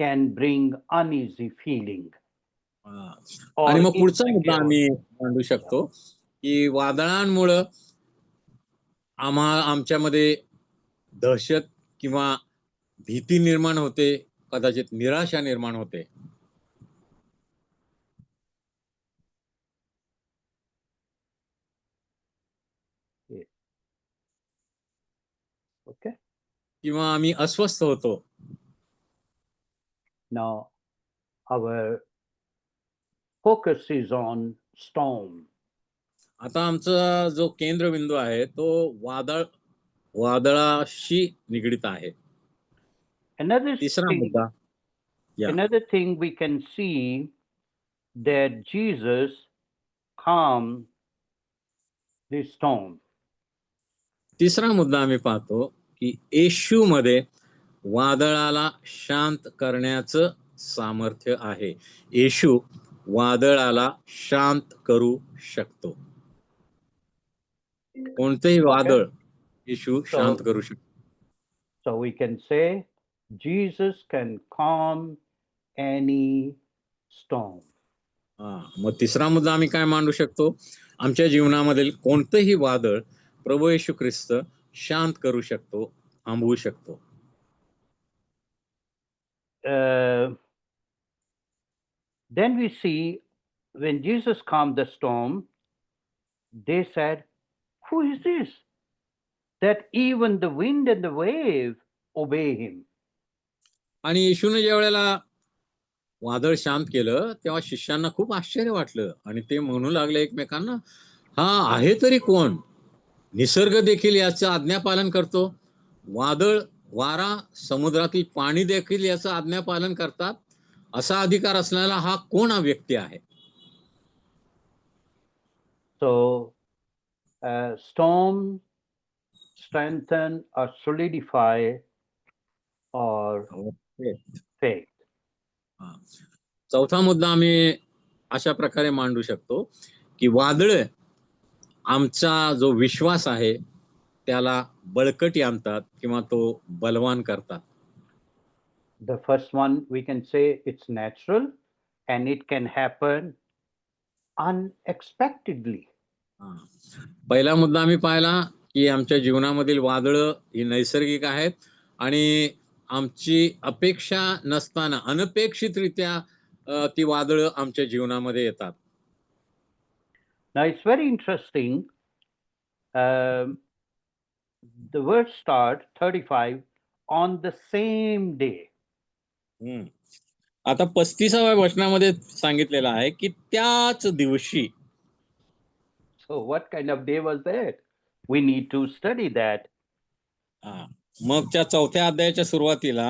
can bring uneasy feeling. आणि मग पुढचा मुद्दा आम्ही मांडू शकतो की वादळांमुळं आमच्यामध्ये दहशत किंवा भीती निर्माण होते, कदाचित निराशा निर्माण होते. Okay. किंवा आम्ही अस्वस्थ होतो. Now our focus is on storm. आता आमचा जो केंद्रबिंदू आहे तो वादळाशी निगडित आहे. तिसरा मुद्दा. Another thing we can see that Jesus calmed the storm. तिसरा मुद्दा आम्ही पाहतो की येशू मध्ये वादळाला शांत करण्याचं सामर्थ्य आहे. येशू वादळाला शांत करू शकतो. कोणतेही वादळ येशू शांत करू शकतो. So we can say Jesus can calm any storm. मग तिसरा मुद्दा आम्ही काय मांडू शकतो? आमच्या जीवनामधील कोणतेही वादळ प्रभू येशू ख्रिस्त शांत करू शकतो, थांबवू शकतो. Then we see when Jesus calmed the storm, they said, who is this? That even the wind and the wave obey him. आणि येशूने ज्या वेळेला वादळ शांत केलं तेव्हा शिष्यांना खूप आश्चर्य वाटलं आणि ते म्हणू लागले एकमेकांना, हा आहे तरी कोण? निसर्ग देखील याचं आज्ञापालन करतो. वादळ, वारा, समुद्रातील पाणी देखील याचं आज्ञापालन करतात. असा अधिकार असलेला हा कोण हा व्यक्ती आहे? So storms strengthen or solidify our faith. चौथा मुद्दा आम्ही अशा प्रकारे मांडू शकतो की वादळ आमचा जो विश्वास आहे त्याला बळकटी आणतात किंवा तो बलवान करतात. The first one, we can say it's natural and it can happen unexpectedly. पहिला मुद्दा आम्ही पाहिला की आमच्या जीवनामधील वादळ ही नैसर्गिक आहेत आणि आमची अपेक्षा नसताना अनपेक्षितरित्या ती वादळ आमच्या जीवनामध्ये येतात. Now it's very interesting. The verse start 35 on the same day. आता 35व्या वचनामध्ये सांगितलेलं आहे की त्याच दिवशी. So what kind of day was that? We need to study that. मग त्या चौथ्या अध्यायाच्या सुरुवातीला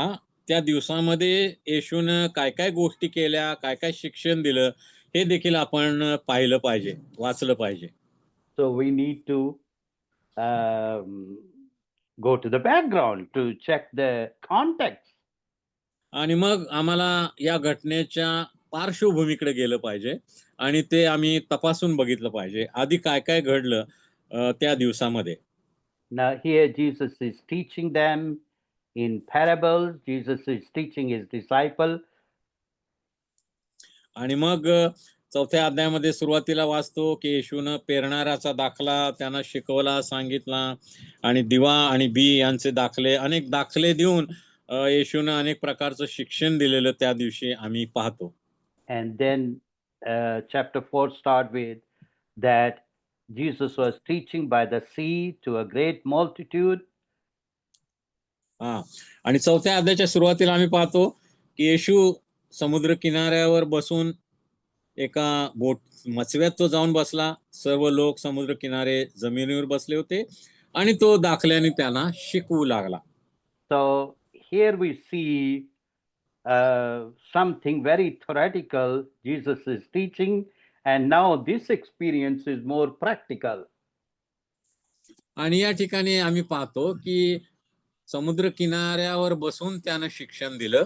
त्या दिवसामध्ये येशूने काय काय गोष्टी केल्या, काय काय शिक्षण दिलं हे देखील आपण पाहिलं पाहिजे, वाचलं पाहिजे. So we need to go to the background to check the context. आणि मग आम्हाला या घटनेच्या पार्श्वभूमीकडे गेलं पाहिजे आणि ते आम्ही तपासून बघितलं पाहिजे आधी काय काय घडलं त्या दिवसामध्ये. Now here Jesus is teaching them in parables. Jesus is teaching his disciple. आणि मग चौथ्या अध्यायामध्ये सुरुवातीला वाचतो की येशूने पेरणाऱ्याचा दाखला त्यांना शिकवला, सांगितला आणि दिवा आणि बी यांचे दाखले, अनेक दाखले देऊन येशूने अनेक प्रकारचं शिक्षण दिलेलं त्या दिवशी आम्ही पाहतो. And then chapter 4 start with that Jesus was teaching by the sea to a great multitude. आणि चौथ्या अध्यायाच्या सुरुवातीला आम्ही पाहतो की येशू समुद्र किनाऱ्यावर बसून एका बोट मचव्यात तो जाऊन बसला. सर्व लोक समुद्र किनारे जमिनीवर बसले होते आणि तो दाखल्याने त्यांना शिकवू लागला. So here we see something very theoretical. Jesus is teaching, and now this experience is more practical. आणि या ठिकाणी आम्ही पाहतो की समुद्र किनाऱ्यावर बसून त्यानं शिक्षण दिलं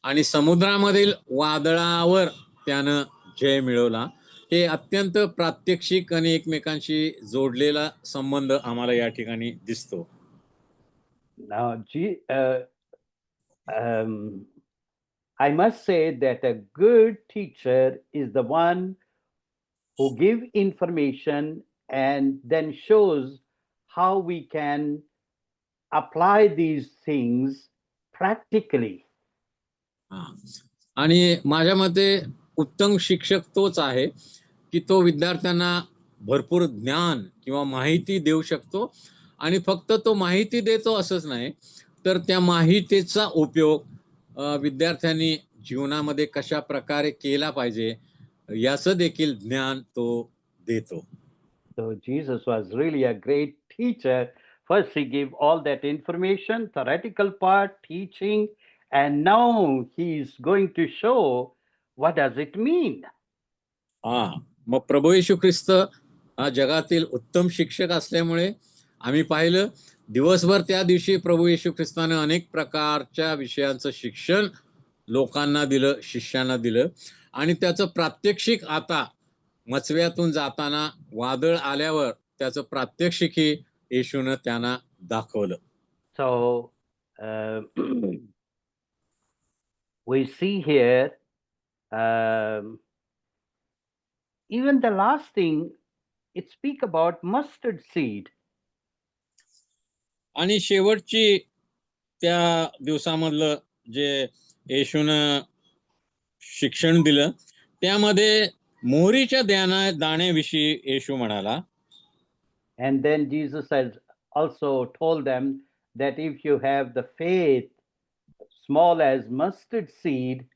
आणि समुद्रामधील वादळावर त्यानं जय मिळवला. हे अत्यंत प्रात्यक्षिक आणि एकमेकांशी जोडलेला संबंध आम्हाला या ठिकाणी दिसतो. Now, I must say that a good teacher is the one who gives information and then shows how we can apply these things practically. आणि माझ्या मते उत्तम शिक्षक तोच आहे की तो विद्यार्थ्यांना भरपूर ज्ञान किंवा माहिती देऊ शकतो आणि फक्त तो माहिती देतो असंच नाही तर त्या माहितीचा उपयोग विद्यार्थ्यांनी जीवनामध्ये कशा प्रकारे केला पाहिजे याचं देखील ज्ञान तो देतो. So Jesus was really a great teacher. First he gave all that information, theoretical part, teaching, and now he's going to show what does it mean. मग प्रभू येशू ख्रिस्त हा जगातील उत्तम शिक्षक असल्यामुळे आम्ही पाहिलं दिवसभर त्या दिवशी प्रभू येशू ख्रिस्ताने अनेक प्रकारच्या विषयांचं शिक्षण लोकांना दिलं, शिष्यांना दिलं आणि त्याचं प्रात्यक्षिक आता मचव्यातून जाताना वादळ आल्यावर त्याचं प्रात्यक्षिक येशूने त्यांना दाखवलं. So we see here even the last thing, it speak about mustard seed. आणि शेवटची त्या दिवसामधलं जे येशूने शिक्षण दिलं त्यामध्ये मोहरीच्या दाण्याविषयी येशू म्हणाला. And then Jesus has also told them that if you have the faith small as mustard seed,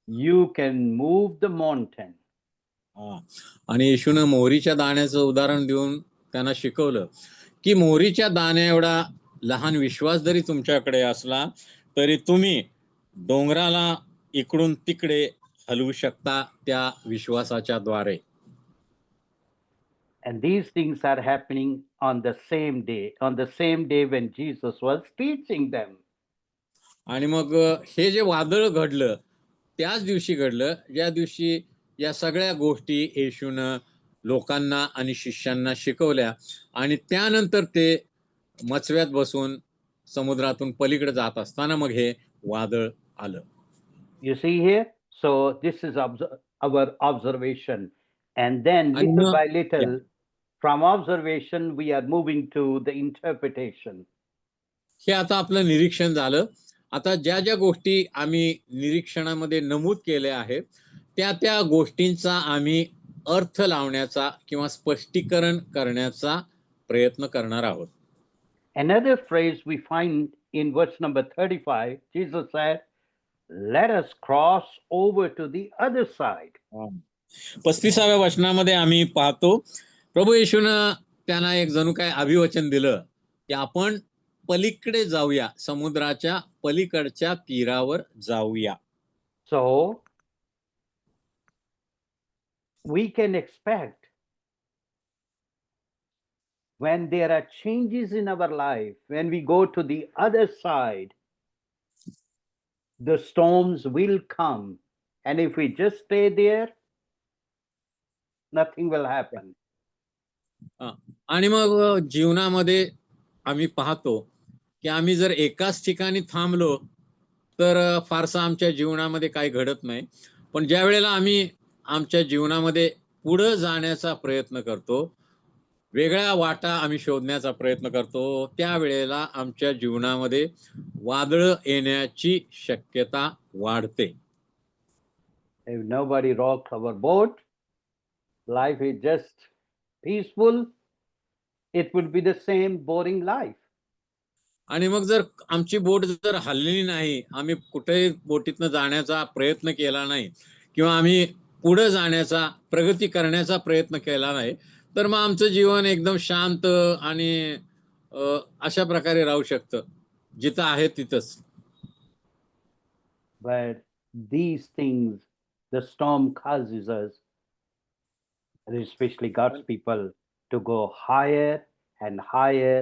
you can move the mountain. हा. आणि येशूनं मोहरीच्या दाण्याचं उदाहरण देऊन त्यांना शिकवलं की मोहरीच्या दाण्या एवढा लहान विश्वास जरी तुमच्याकडे असला तरी तुम्ही डोंगराला इकडून तिकडे हलवू शकता त्या विश्वासाच्या द्वारे. And these things are happening on the same day when Jesus was teaching them. आणि मग हे जे वादळ घडलं त्याच दिवशी घडलं ज्या दिवशी या सगळ्या गोष्टी येशूनं लोकांना आणि शिष्यांना शिकवल्या आणि त्यानंतर ते मचव्यात बसून समुद्रातून पलीकडे जात असताना मग हे वादळ आलं. You see here? So this is our observation. And then And little now- by little, from observation, we are moving to the interpretation. हे आता आपलं निरीक्षण झालं. आता ज्या ज्या गोष्टी आम्ही निरीक्षणामध्ये नमूद केल्या आहेत त्या गोष्टींचा आम्ही अर्थ लावण्याचा किंवा स्पष्टीकरण करण्याचा प्रयत्न करणार आहोत. Another phrase we find in verse number 35, Jesus said, "Let us cross over to the other side." 35व्या वचनामध्ये आम्ही पाहतो प्रभू येशूनं त्यांना एक जणू काय अभिवचन दिलं की आपण पलीकडे जाऊया, समुद्राच्या पलीकडच्या तीरावर जाऊया. So we can expect when there are changes in our life, when we go to the other side, the storms will come. And if we just stay there, nothing will happen. आणि मग जीवनामध्ये आम्ही पाहतो की आम्ही जर एकाच ठिकाणी थांबलो तर फारसं आमच्या जीवनामध्ये काही घडत नाही. पण ज्या वेळेला आम्ही आमच्या जीवनामध्ये पुढे जाण्याचा प्रयत्न करतो, वेगळ्या वाटा आम्ही शोधण्याचा प्रयत्न करतो, त्यावेळेला आमच्या जीवनामध्ये वादळ येण्याची शक्यता वाढते. If nobody rocks our boat, life is just peaceful. It would be the same boring life. आणि मग जर आमची बोट जर हलली नाही, आम्ही कुठेही बोटीतनं जाण्याचा प्रयत्न केला नाही किंवा आम्ही पुढे जाण्याचा प्रगती करण्याचा प्रयत्न केला नाही तर मग आमचं जीवन एकदम शांत आणि अशा प्रकारे राहू शकतं जिथं आहे तिथंच. But these things, the storm causes us, and especially God's people, to go higher and higher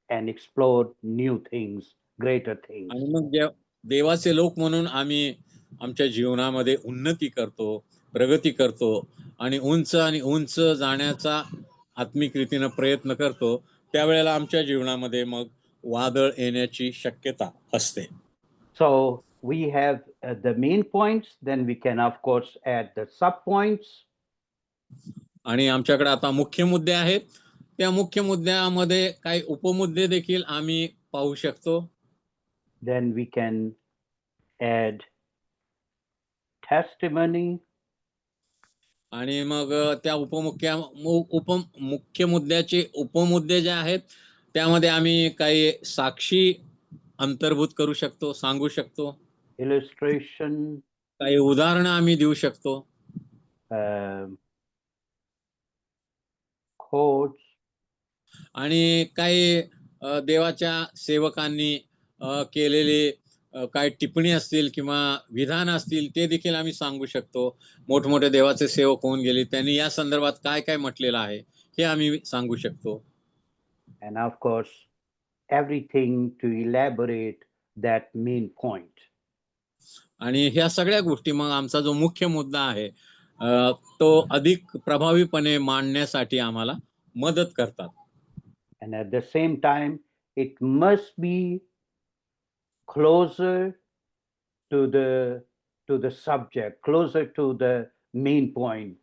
and explore new things, greater things. आणि मग देवाचे लोक म्हणून आम्ही आमच्या जीवनामध्ये उन्नती करतो, प्रगती करतो आणि उंच जाण्याचा आत्मिक रीतीने प्रयत्न करतो, त्यावेळेला आमच्या जीवनामध्ये मग वादळ येण्याची शक्यता असते. So we have the main points, then we can of course add the sub points. आणि आमच्याकडे आता मुख्य मुद्दे आहेत, त्या मुख्य मुद्द्यामध्ये काही उपमुद्दे देखील आम्ही पाहू शकतो. Then we can add testimony. आणि मग त्या मुख्य मुद्द्याचे उपमुद्दे जे आहेत त्यामध्ये आम्ही काही साक्षी अंतर्भूत करू शकतो, सांगू शकतो. Illustration. काही उदाहरणं आम्ही देऊ शकतो. Quotes. आणि काही देवाच्या सेवकांनी केलेले काही टिप्पणी असतील किंवा विधान असतील ते देखील आम्ही सांगू शकतो. मोठमोठे देवाचे सेवक होऊन गेले, त्यांनी या संदर्भात काय काय म्हटलेलं आहे हे आम्ही सांगू शकतो. And of course, everything to elaborate that main point. आणि ह्या सगळ्या गोष्टी मग आमचा जो मुख्य मुद्दा आहे तो अधिक प्रभावीपणे मांडण्यासाठी आम्हाला मदत करतात. And at the same time, it must be closer to the subject, closer to the main point,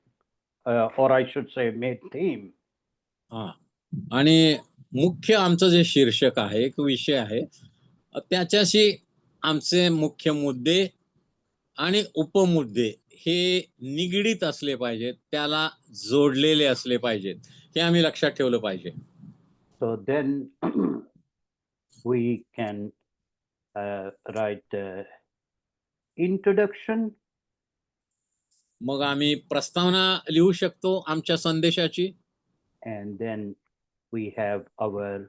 or I should say main theme. आणि मुख्य आमचं जे शीर्षक आहे, एक विषय आहे, त्याच्याशी आमचे मुख्य मुद्दे आणि उपमुद्दे हे निगडीत असले पाहिजेत, त्याला जोडलेले असले पाहिजेत, हे आम्ही लक्षात ठेवलं पाहिजे. So then we can write the introduction. मग आम्ही प्रस्तावना लिहू शकतो आमच्या संदेशाची. And then we have our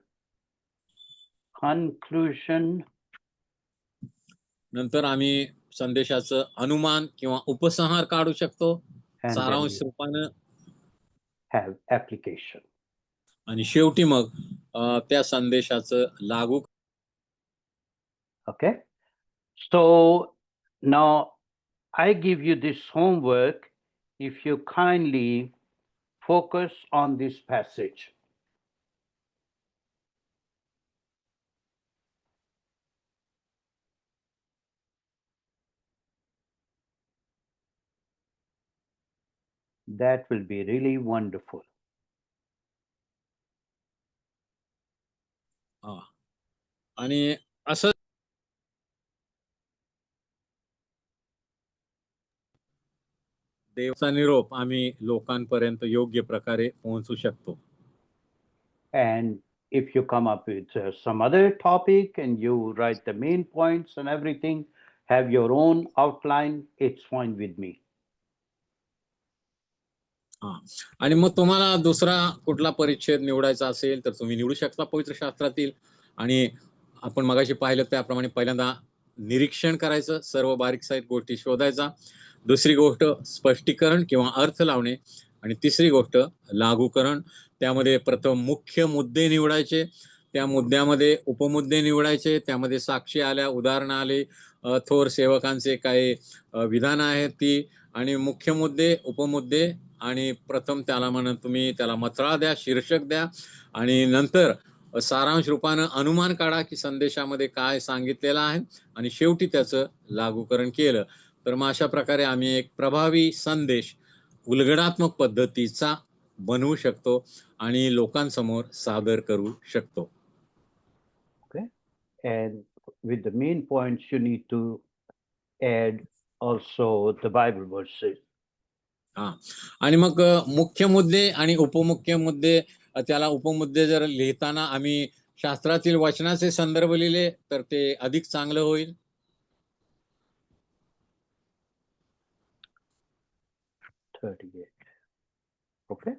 conclusion. नंतर आम्ही संदेशाचं अनुमान किंवा उपसंहार काढू शकतो And then सारांश we रूपानं. have application. आणि शेवटी मग त्या संदेशाचं लागू. Okay. So now I give you this homework if you kindly focus on this passage. That will be really wonderful. आणि असं देवाचा निरोप आम्ही लोकांपर्यंत योग्य प्रकारे पोहोचू शकतो. And if you come up with some other topic and you write the main points and everything, have your own outline, it's fine with me. आणि मग तुम्हाला दुसरा कुठला परिच्छेद निवडायचा असेल तर तुम्ही निवडू शकता पवित्र शास्त्रातील. आणि आपण मगाशी पाहिलं त्याप्रमाणे पहिल्यांदा निरीक्षण करायचं, सर्व बारीक सारीक गोष्टी शोधायचा. दुसरी गोष्ट स्पष्टीकरण किंवा अर्थ लावणे. आणि तिसरी गोष्ट लागूकरण. त्यामध्ये प्रथम मुख्य मुद्दे निवडायचे, त्या मुद्द्यामध्ये उपमुद्दे निवडायचे, त्यामध्ये साक्षी आल्या, उदाहरण आले, थोर सेवकांचे काही विधान आहेत ती, आणि मुख्य मुद्दे, उपमुद्दे, आणि प्रथम त्याला म्हणून तुम्ही त्याला मथळा द्या, शीर्षक द्या, आणि नंतर सारांश रूपानं अनुमान काढा की संदेशामध्ये काय सांगितलेलं आहे, आणि शेवटी त्याचं लागूकरण केलं तर मग अशा प्रकारे आम्ही एक प्रभावी संदेश उलगडात्मक पद्धतीचा बनवू शकतो आणि लोकांसमोर सादर करू शकतो. Okay. And with the main points, you need to add also the Bible verses. आणि मग मुख्य मुद्दे आणि उपमुख्य मुद्दे, त्याला उपमुद्दे जर लिहिताना आम्ही शास्त्रातील वचनाचे संदर्भ लिहिले तर ते अधिक चांगलं होईल. 38. Okay.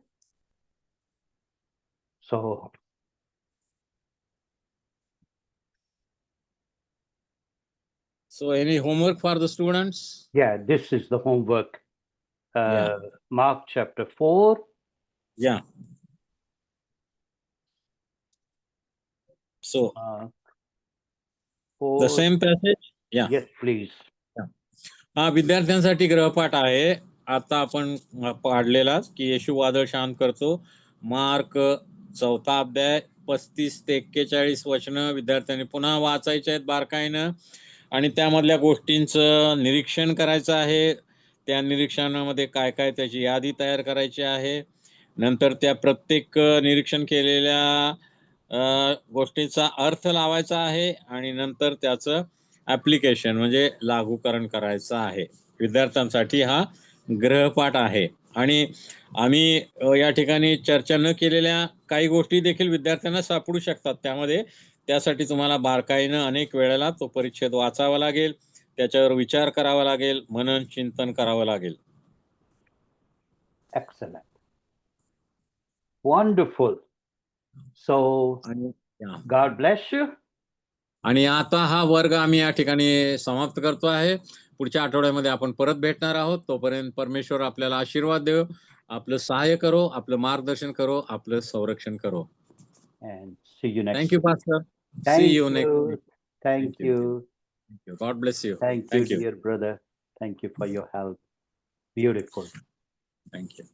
So any homework for the students? yeah, this is the homework. Yeah. Mark chapter 4. Yeah. So Mark the 4. same passage? Yeah. Yes, please. हा विद्यार्थ्यांसाठी गृहपाठ आहे. आता आपण पाडलेला की येशू वादळ शांत करतो. मार्क 4 अध्याय 35 ते 41 वचनं विद्यार्थ्यांनी पुन्हा वाचायचे आहेत बारकाईनं, आणि त्यामधल्या गोष्टींचं निरीक्षण करायचं आहे. त्या निरीक्षणामध्ये काय काय त्याची यादी तयार करायची आहे. नंतर त्या प्रत्येक निरीक्षण केलेल्या गोष्टीचा अर्थ लावायचा आहे, आणि नंतर त्याचं ऍप्लिकेशन म्हणजे लागूकरण करायचं आहे. विद्यार्थ्यांसाठी हा गृहपाठ आहे. आणि आम्ही या ठिकाणी चर्चा न केलेल्या काही गोष्टी देखील विद्यार्थ्यांना सापडू शकतात त्यामध्ये. त्यासाठी तुम्हाला बारकाईनं अनेक वेळेला तो परिच्छेद वाचावा लागेल, त्याच्यावर विचार करावा लागेल, मनन चिंतन करावं लागेल. Excellent. Wonderful. So God bless you. आणि आता हा वर्ग आम्ही या ठिकाणी समाप्त करतो आहे. पुढच्या आठवड्यामध्ये आपण परत भेटणार आहोत. तोपर्यंत परमेश्वर आपल्याला आशीर्वाद देव, आपलं सहाय्य करो, आपलं मार्गदर्शन करो, आपलं संरक्षण करो. And see you next. Thank you, Pastor. See you next week. Thank you. Thank you. God bless you. Thank you, dear brother. Thank you for your help. Beautiful. Thank you.